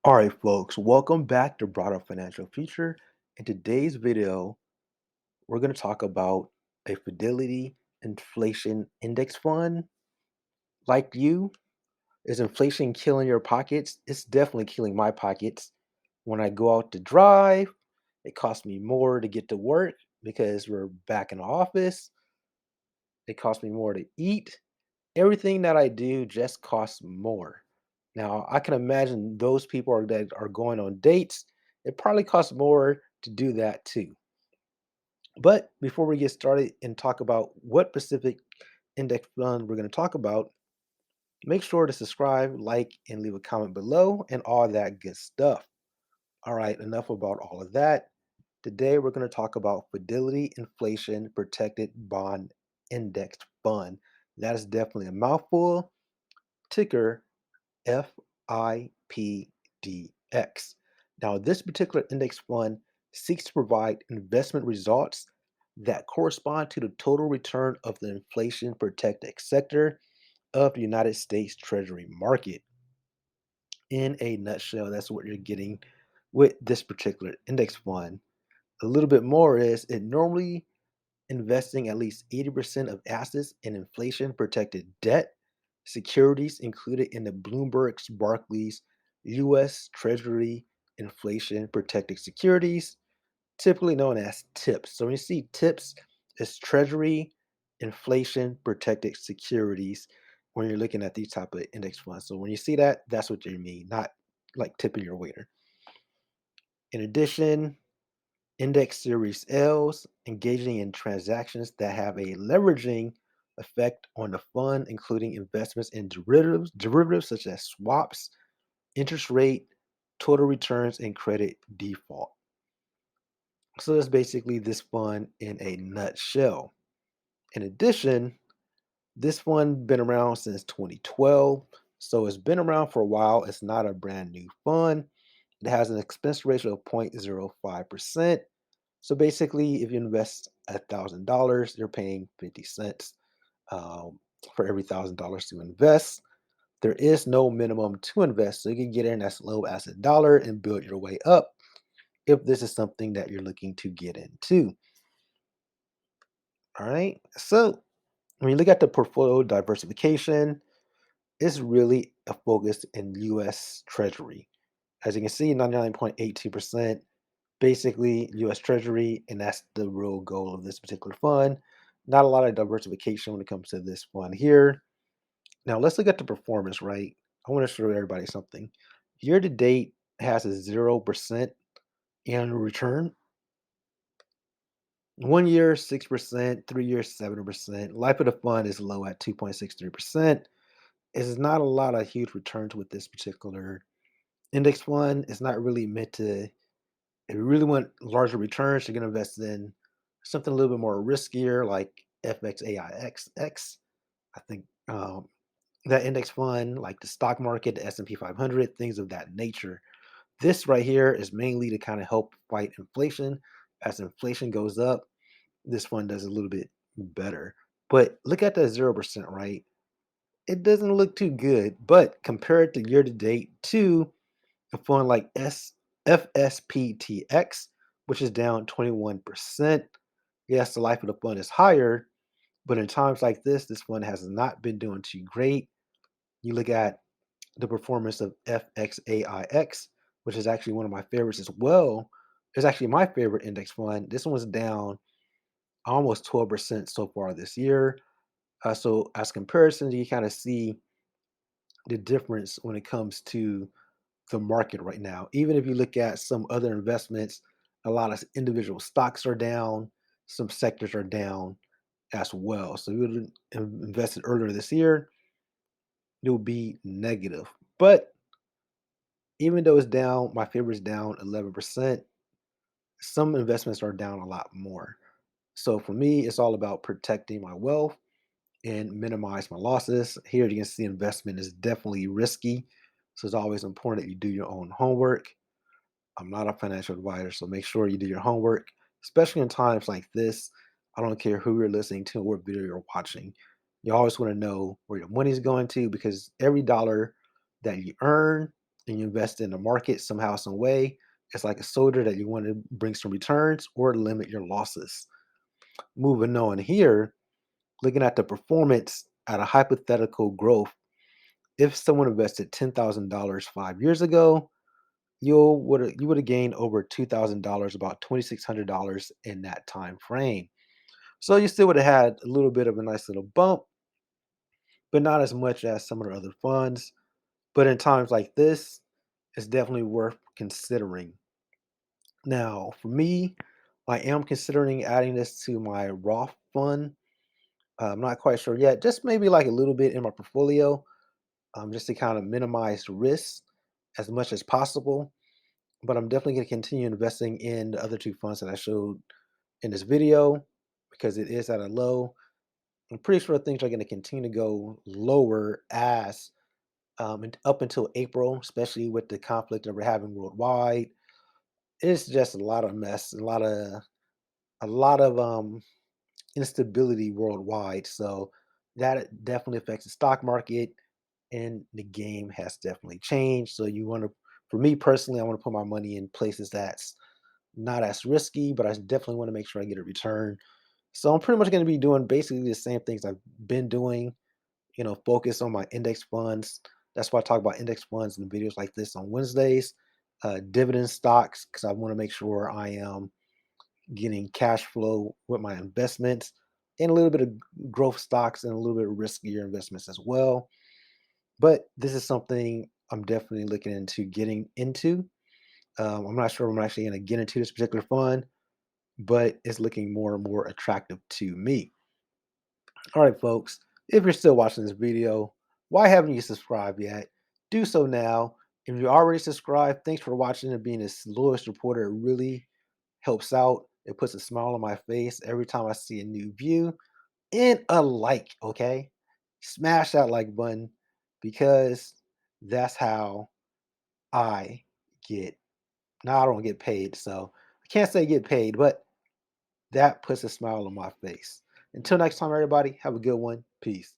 All right, folks, welcome back to Broader Financial Future. In today's video, we're going to talk about a Fidelity Inflation Index Fund. Like you, is inflation killing your pockets? It's definitely killing my pockets. When I go out to drive, it costs me more to get to work because we're back in the office. It costs me more to eat. Everything that I do just costs more. Now, I can imagine those people that are going on dates, it probably costs more to do that too. But before we get started and talk about what specific index fund we're going to talk about, make sure to subscribe, like, and leave a comment below and all that good stuff. All right, enough about all of that. Today, we're going to talk about Fidelity Inflation Protected Bond Index Fund. That is definitely a mouthful. Ticker FIPDX. Now, this particular index fund seeks to provide investment results that correspond to the total return of the inflation protected sector of the United States Treasury market. In a nutshell, that's what you're getting with this particular index fund. A little bit more is it normally investing at least 80% of assets in inflation protected debt, securities included in the Bloomberg's Barclays US Treasury inflation protected securities, typically known as TIPS. So when you see TIPS, it's Treasury inflation protected securities when you're looking at these type of index funds. So when you see that, that's what you mean, not like tipping your waiter. In addition, index series L's engaging in transactions that have a leveraging effect on the fund, including investments in derivatives such as swaps, interest rate, total returns, and credit default. So that's basically this fund in a nutshell. In addition, this fund been around since 2012, so it's been around for a while. It's not a brand new fund. It has an expense ratio of 0.05%. So basically, if you invest $1,000, you're paying 50 cents for every $1,000 to invest. There is no minimum to invest, so you can get in as low as $1 and build your way up if this is something that you're looking to get into. All right. So when you look at the portfolio diversification, it's really a focus in US Treasury. As you can see, 99.82%. Basically US Treasury, and that's the real goal of this particular fund. Not a lot of diversification when it comes to this fund here. Now let's look at the performance, right? I want to show everybody something. Year to date has a 0% annual return. 1 year, 6%, 3 years, 7%. Life of the fund is low at 2.63%. It's not a lot of huge returns with this particular index fund. It's not really meant to. If you really want larger returns, you're going to invest in something a little bit more riskier, like FXAIXX. I think that index fund, like the stock market, the S&P 500, things of that nature. This right here is mainly to kind of help fight inflation. As inflation goes up, this fund does a little bit better. But look at that 0%, right? It doesn't look too good, but compared to year to date to a fund like FSPTX, which is down 21%. Yes, the life of the fund is higher, but in times like this fund has not been doing too great. You look at the performance of FXAIX, which is actually one of my favorites as well. It's actually my favorite index fund. This one's down almost 12% so far this year. So, as comparison, you kind of see the difference when it comes to the market right now. Even if you look at some other investments, a lot of individual stocks are down, some sectors are down as well. So, if you invested earlier this year, you'll be negative. But even though it's down, my favorite's down 11%. Some investments are down a lot more. So for me, it's all about protecting my wealth and minimize my losses. Here you can see investment is definitely risky. So it's always important that you do your own homework. I'm not a financial advisor, so make sure you do your homework, especially in times like this. I don't care who you're listening to or what video you're watching. You always want to know where your money's going to because every dollar that you earn and you invest in the market somehow, some way. It's like a soldier that you want to bring some returns or limit your losses. Moving on here, looking at the performance at a hypothetical growth. If someone invested $10,000 5 years ago, you would have gained over $2,000, about $2,600 in that time frame. So you still would have had a little bit of a nice little bump, but not as much as some of the other funds. But in times like this, it's definitely worth considering. Now, for me, I am considering adding this to my Roth fund. I'm not quite sure yet, just maybe like a little bit in my portfolio, just to kind of minimize risk as much as possible. But I'm definitely going to continue investing in the other two funds that I showed in this video because it is at a low. I'm pretty sure things are going to continue to go lower as up until April, especially with the conflict that we're having worldwide. It's just a lot of mess, a lot of instability worldwide. So that definitely affects the stock market, and the game has definitely changed. So you want to, for me personally, I want to put my money in places that's not as risky, but I definitely want to make sure I get a return. So I'm pretty much going to be doing basically the same things I've been doing, focus on my index funds. That's why I talk about index funds in videos like this on Wednesdays. Dividend stocks, because I want to make sure I am getting cash flow with my investments, and a little bit of growth stocks and a little bit of riskier investments as well. But this is something I'm definitely looking into getting into. I'm not sure if I'm actually going to get into this particular fund, but it's looking more and more attractive to me. All right, folks, if you're still watching this video, why haven't you subscribed yet? Do so now. If you already subscribed, thanks for watching and being this loyal supporter. It really helps out. It puts a smile on my face every time I see a new view and a like, okay? Smash that like button because that's how I get. Now I don't get paid, so I can't say get paid, but that puts a smile on my face. Until next time, everybody, have a good one. Peace.